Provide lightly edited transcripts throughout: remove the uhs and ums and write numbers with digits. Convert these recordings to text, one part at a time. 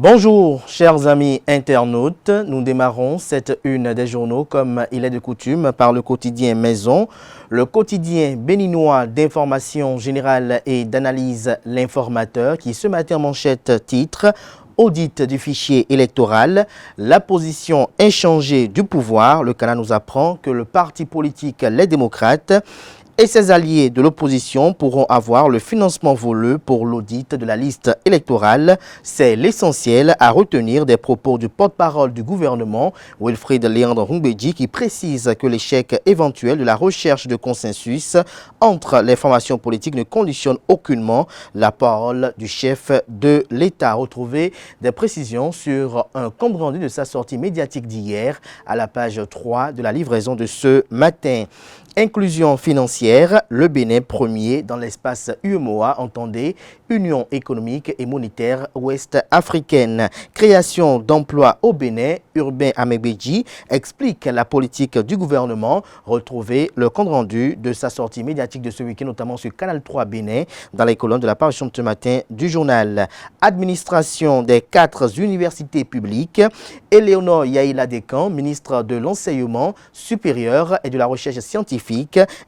Bonjour chers amis internautes, nous démarrons cette une des journaux comme il est de coutume par le quotidien Maison, le quotidien béninois d'information générale et d'analyse L'Informateur qui ce matin manchette titre audit du fichier électoral, la position inchangée du pouvoir. Le Canada nous apprend que le parti politique Les Démocrates et ses alliés de l'opposition pourront avoir le financement voleux pour l'audit de la liste électorale. C'est l'essentiel à retenir des propos du porte-parole du gouvernement, Wilfrid Léandre Rumbedji, qui précise que l'échec éventuel de la recherche de consensus entre les formations politiques ne conditionne aucunement la parole du chef de l'État. Retrouver des précisions sur un compte rendu de sa sortie médiatique d'hier à la page 3 de la livraison de ce matin. Inclusion financière, le Bénin premier dans l'espace UEMOA, entendez Union économique et monétaire ouest-africaine. Création d'emplois au Bénin, Urbain Amebedji explique la politique du gouvernement. Retrouvez le compte rendu de sa sortie médiatique de ce week-end, notamment sur Canal 3 Bénin, dans les colonnes de la parution de ce matin du journal. Administration des 4 universités publiques, Éléonore Yaïla Descamps, ministre de l'Enseignement supérieur et de la Recherche scientifique,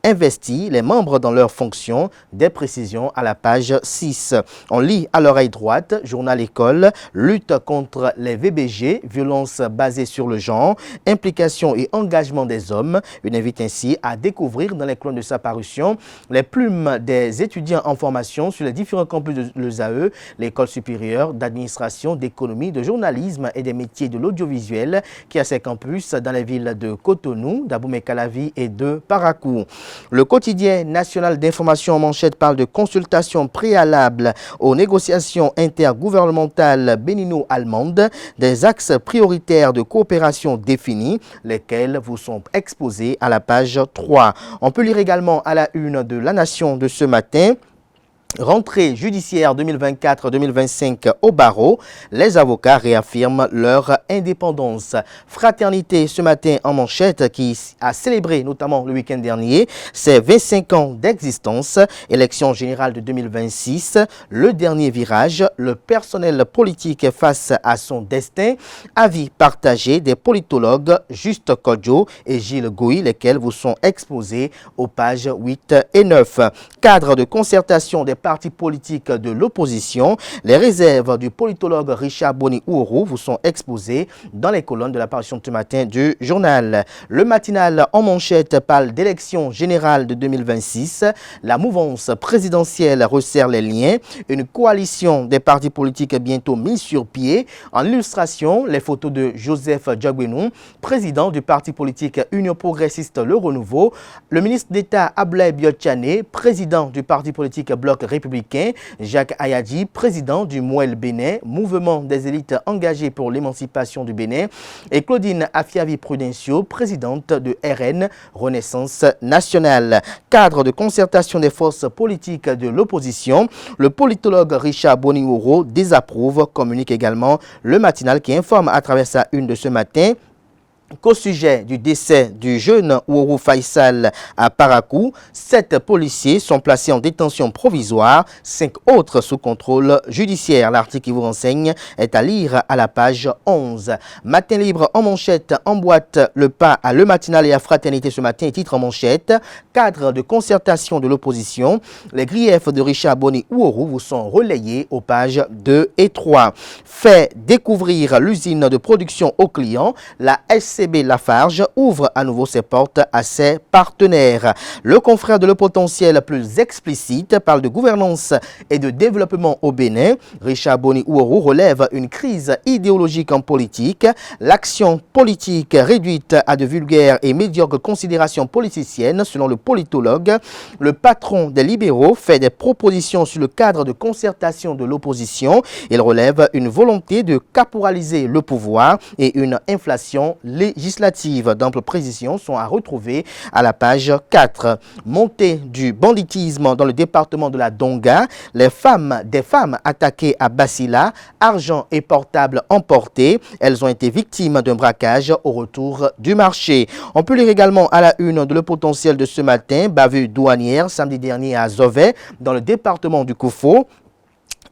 investit les membres dans leurs fonctions. Des précisions à la page 6. On lit à l'oreille droite, journal école, lutte contre les VBG, violence basée sur le genre, implication et engagement des hommes. Une invite ainsi à découvrir dans les colonnes de sa parution les plumes des étudiants en formation sur les différents campus de l'ESAE, l'école supérieure d'administration, d'économie, de journalisme et des métiers de l'audiovisuel qui a ses campus dans les villes de Cotonou, d'Abomey-Calavi et de Parakou. Le quotidien national d'information en manchette parle de consultation préalable aux négociations intergouvernementales bénino-allemandes, des axes prioritaires de coopération définis, lesquels vous sont exposés à la page 3. On peut lire également à la une de La Nation de ce matin. Rentrée judiciaire 2024-2025 au barreau, les avocats réaffirment leur indépendance. Fraternité ce matin en manchette qui a célébré notamment le week-end dernier ses 25 ans d'existence. Élection générale de 2026, le dernier virage, le personnel politique face à son destin. Avis partagé des politologues Juste Kodjo et Gilles Gouy, lesquels vous sont exposés aux pages 8 et 9. Cadre de concertation des partis politiques de l'opposition, les réserves du politologue Richard Boni-Ouourou vous sont exposées dans les colonnes de la parution de ce matin du journal. Le matinal en manchette parle d'élection générale de 2026. La mouvance présidentielle resserre les liens. Une coalition des partis politiques bientôt mise sur pied. En illustration, les photos de Joseph Djagbenou, président du parti politique Union progressiste Le Renouveau, le ministre d'État Ablaye Biotchane, président du parti politique Bloc républicain, Jacques Ayadji, président du Mouel Bénin, mouvement des élites engagées pour l'émancipation du Bénin, et Claudine Afiavi Prudencio, présidente de RN, Renaissance nationale. Cadre de concertation des forces politiques de l'opposition, le politologue Richard Boni-Ouourou désapprouve, communique également le matinal qui informe à travers sa une de ce matin qu'au sujet du décès du jeune Ouourou Faisal à Parakou, 7 policiers sont placés en détention provisoire, 5 autres sous contrôle judiciaire. L'article qui vous renseigne est à lire à la page 11. Matin libre en manchette emboîte le pas à Le Matinal et à Fraternité ce matin, titre en manchette. Cadre de concertation de l'opposition, les griefs de Richard Boni-Ouourou vous sont relayés aux pages 2 et 3. Fait découvrir l'usine de production aux clients, la SCB Lafarge ouvre à nouveau ses portes à ses partenaires. Le confrère de Le Potentiel plus explicite parle de gouvernance et de développement au Bénin. Richard Boni-Ouourou relève une crise idéologique en politique. L'action politique réduite à de vulgaires et médiocres considérations politiciennes selon le politologue. Le patron des libéraux fait des propositions sur le cadre de concertation de l'opposition. Il relève une volonté de caporaliser le pouvoir et une inflation législative. D'amples précisions sont à retrouver à la page 4. Montée du banditisme dans le département de la Donga. Des femmes attaquées à Basila, argent et portable emportés. Elles ont été victimes d'un braquage au retour du marché. On peut lire également à la une de Le Potentiel de ce matin, bavure douanière samedi dernier à Zové, dans le département du Koufo.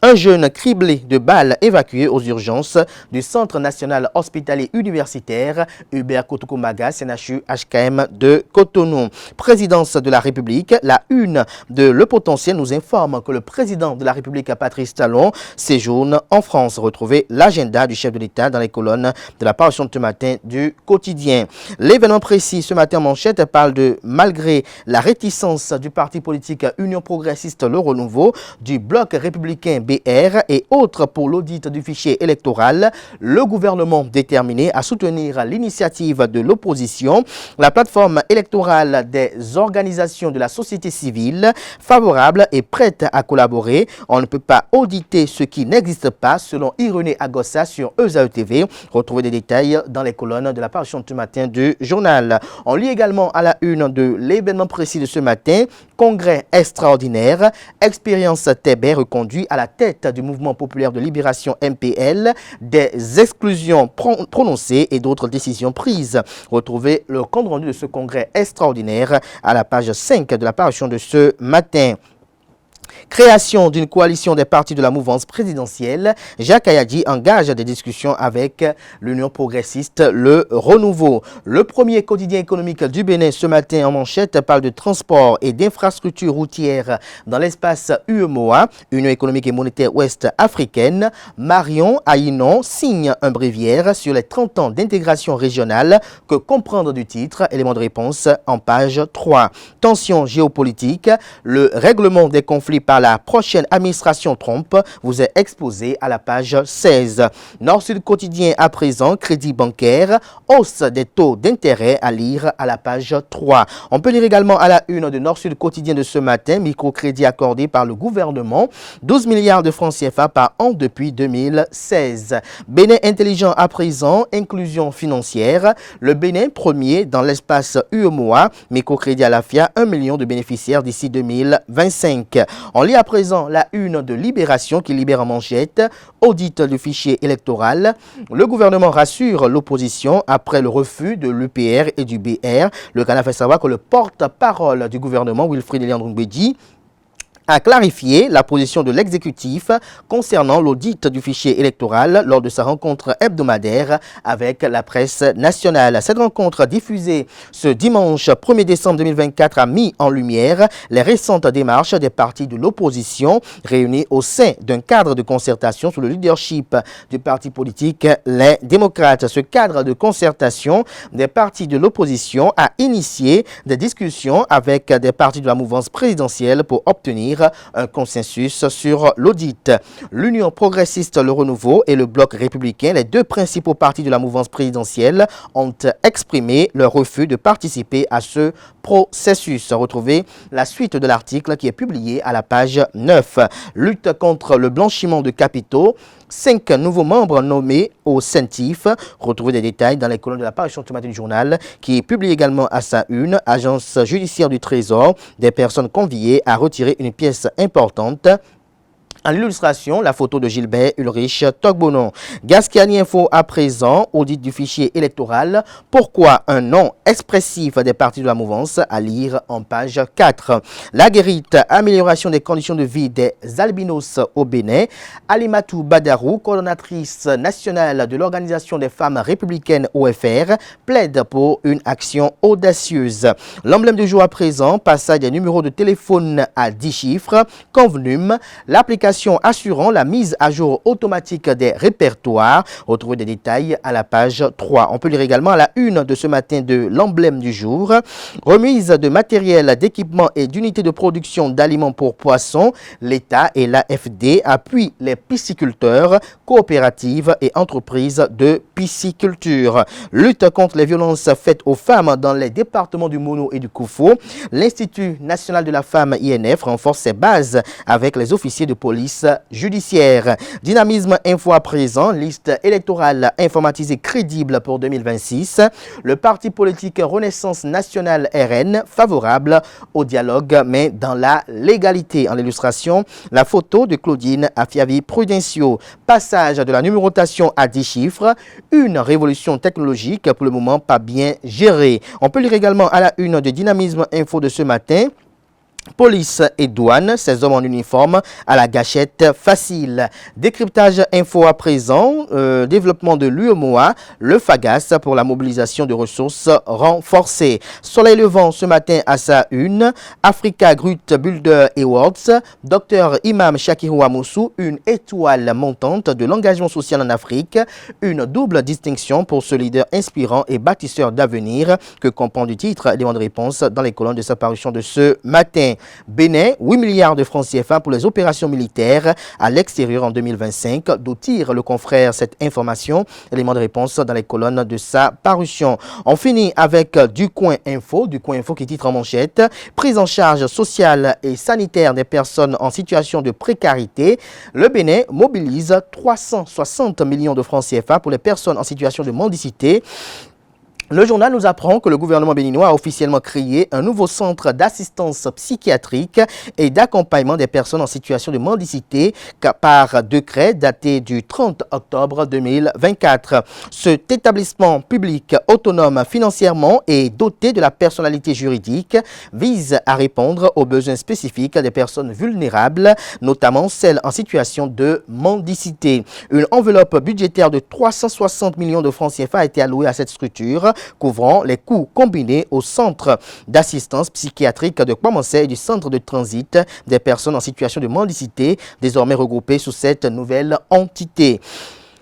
Un jeune criblé de balles évacué aux urgences du Centre national hospitalier universitaire Hubert Kotoko-Maga, CNHU HKM de Cotonou. Présidence de la République, la une de Le Potentiel nous informe que le président de la République, Patrice Talon, séjourne en France. Retrouvez l'agenda du chef de l'État dans les colonnes de la parution de ce matin du quotidien. L'événement précis ce matin en manchette parle de malgré la réticence du parti politique Union progressiste Le Renouveau, du bloc républicain BR et autres pour l'audit du fichier électoral, le gouvernement déterminé à soutenir l'initiative de l'opposition, la plateforme électorale des organisations de la société civile favorable et prête à collaborer. On ne peut pas auditer ce qui n'existe pas selon Irénée Agossa sur ESAE TV. Retrouvez des détails dans les colonnes de la parution de ce matin du journal. On lit également à la une de l'événement précis de ce matin, congrès extraordinaire, expérience Tébé reconduit à la tête du mouvement populaire de libération MPL, des exclusions prononcées et d'autres décisions prises. Retrouvez le compte rendu de ce congrès extraordinaire à la page 5 de la parution de ce matin. Création d'une coalition des partis de la mouvance présidentielle, Jacques Ayadi engage des discussions avec l'Union progressiste Le Renouveau. Le premier quotidien économique du Bénin ce matin en manchette parle de transport et d'infrastructures routières dans l'espace UEMOA, Union économique et monétaire ouest africaine. Marion Aïnon signe un bréviaire sur les 30 ans d'intégration régionale. Que comprendre du titre? Élément de réponse en page 3. Tension géopolitique, le règlement des conflits par la prochaine administration Trump vous est exposé à la page 16. Nord-Sud quotidien à présent, crédit bancaire, hausse des taux d'intérêt à lire à la page 3. On peut lire également à la une de Nord-Sud quotidien de ce matin, microcrédit accordé par le gouvernement, 12 milliards de francs CFA par an depuis 2016. Bénin intelligent à présent, inclusion financière, le Bénin premier dans l'espace UEMOA, microcrédit à la FIA, 1 million de bénéficiaires d'ici 2025. On lit à présent la une de Libération qui libère en manchette, audit du fichier électoral. Le gouvernement rassure l'opposition après le refus de l'UPR et du BR. Le Canada fait savoir que le porte-parole du gouvernement, Wilfrid Eliandrou-Mbedi, a clarifié la position de l'exécutif concernant l'audit du fichier électoral lors de sa rencontre hebdomadaire avec la presse nationale. Cette rencontre diffusée ce dimanche 1er décembre 2024 a mis en lumière les récentes démarches des partis de l'opposition réunis au sein d'un cadre de concertation sous le leadership du parti politique Les Démocrates. Ce cadre de concertation des partis de l'opposition a initié des discussions avec des partis de la mouvance présidentielle pour obtenir un consensus sur l'audit. L'Union progressiste Le Renouveau et le Bloc républicain, les deux principaux partis de la mouvance présidentielle, ont exprimé leur refus de participer à ce processus. Retrouvez la suite de l'article qui est publié à la page 9. Lutte contre le blanchiment de capitaux. 5 nouveaux membres nommés au CENTIF. Retrouvez des détails dans les colonnes de la parution de ce matin du journal qui publie également à sa une, agence judiciaire du Trésor, des personnes conviées à retirer une pièce importante. En illustration, la photo de Gilbert Ulrich Togbonon. Gascani Info à présent, audit du fichier électoral. Pourquoi un nom expressif des partis de la mouvance à lire en page 4. La guérite, amélioration des conditions de vie des albinos au Bénin. Alimatou Badarou, coordonnatrice nationale de l'Organisation des femmes républicaines OFR, plaide pour une action audacieuse. L'emblème du jour à présent, passage des numéros de téléphone à 10 chiffres. Convenum, l'application assurant la mise à jour automatique des répertoires. Retrouvez des détails à la page 3. On peut lire également à la une de ce matin de l'emblème du jour. Remise de matériel, d'équipement et d'unités de production d'aliments pour poissons. L'État et l'AFD appuient les pisciculteurs, coopératives et entreprises de pisciculture. Lutte contre les violences faites aux femmes dans les départements du Mono et du Koufo. L'Institut national de la femme INF renforce ses bases avec les officiers de police judiciaire. Dynamisme Info à présent, liste électorale informatisée crédible pour 2026. Le parti politique Renaissance nationale RN favorable au dialogue mais dans la légalité. En illustration, la photo de Claudine Afiavi Prudencio. Passage de la numérotation à 10 chiffres. Une révolution technologique pour le moment pas bien gérée. On peut lire également à la une de Dynamisme Info de ce matin. Police et douane, ces hommes en uniforme à la gâchette facile. Décryptage info à présent, développement de l'UEMOA, le FAGAS pour la mobilisation de ressources renforcées. Soleil levant ce matin à sa une, Africa Grut Builder Awards, Dr Imam Shakirou Amoussou, une étoile montante de l'engagement social en Afrique, une double distinction pour ce leader inspirant et bâtisseur d'avenir que comprend du titre élément de réponse dans les colonnes de sa parution de ce matin. Bénin, 8 milliards de francs CFA pour les opérations militaires à l'extérieur en 2025. D'où tire le confrère cette information, élément de réponse dans les colonnes de sa parution. On finit avec du Coin Info qui titre en manchette « Prise en charge sociale et sanitaire des personnes en situation de précarité ». Le Bénin mobilise 360 millions de francs CFA pour les personnes en situation de mendicité. Le journal nous apprend que le gouvernement béninois a officiellement créé un nouveau centre d'assistance psychiatrique et d'accompagnement des personnes en situation de mendicité par décret daté du 30 octobre 2024. Cet établissement public autonome financièrement et doté de la personnalité juridique vise à répondre aux besoins spécifiques des personnes vulnérables, notamment celles en situation de mendicité. Une enveloppe budgétaire de 360 millions de francs CFA a été allouée à cette structure, couvrant les coûts combinés au centre d'assistance psychiatrique de Kwamansé et du centre de transit des personnes en situation de mendicité, désormais regroupés sous cette nouvelle entité.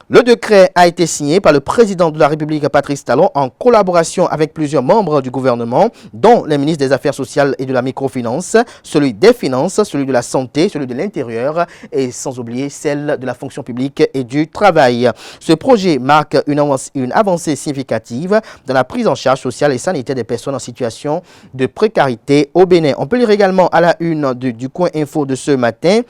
Le décret a été signé par le président de la République, Patrice Talon, en collaboration avec plusieurs membres du gouvernement, dont les ministres des Affaires sociales et de la microfinance, celui des Finances, celui de la Santé, celui de l'Intérieur et sans oublier celle de la fonction publique et du travail. Ce projet marque une avancée significative dans la prise en charge sociale et sanitaire des personnes en situation de précarité au Bénin. On peut lire également à la une du Coin Info de ce matin.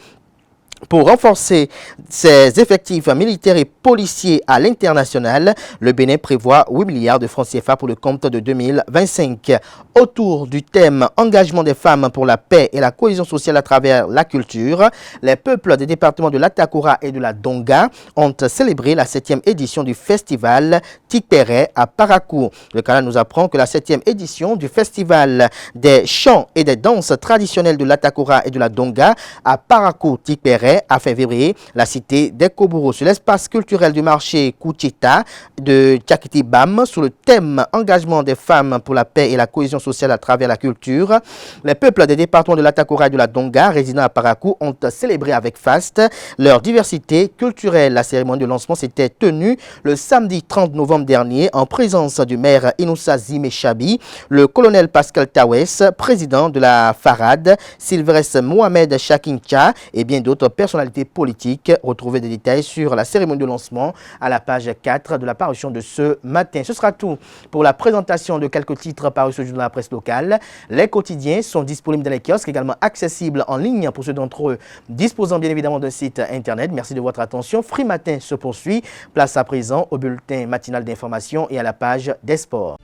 Pour renforcer ses effectifs militaires et policiers à l'international, le Bénin prévoit 8 milliards de francs CFA pour le compte de 2025. Autour du thème « Engagement des femmes pour la paix et la cohésion sociale à travers la culture », les peuples des départements de l'Atakura et de la Donga ont célébré la 7e édition du festival Tikpere à Parakou. Le canal nous apprend que la 7e édition du festival des chants et des danses traditionnelles de l'Atakura et de la Donga à Parakou Tikpere a fait vibrer la cité des Kobourou sur l'espace culturel du marché Kouchita de Tchakitibam sous le thème Engagement des femmes pour la paix et la cohésion sociale à travers la culture. Les peuples des départements de l'Atakura et de la Donga résidant à Parakou ont célébré avec faste leur diversité culturelle. La cérémonie de lancement s'était tenue le samedi 30 novembre dernier en présence du maire Inoussa Zime Chabi, le colonel Pascal Tawes, président de la FARAD, Sylvestre Mohamed Chakincha et bien d'autres personnalités politiques. Retrouvez des détails sur la cérémonie de lancement à la page 4 de la parution de ce matin. Ce sera tout pour la présentation de quelques titres parus ce jour dans la presse locale. Les quotidiens sont disponibles dans les kiosques, également accessibles en ligne pour ceux d'entre eux disposant bien évidemment d'un site internet. Merci de votre attention. Free Matin se poursuit. Place à présent au bulletin matinal d'information et à la page des sports.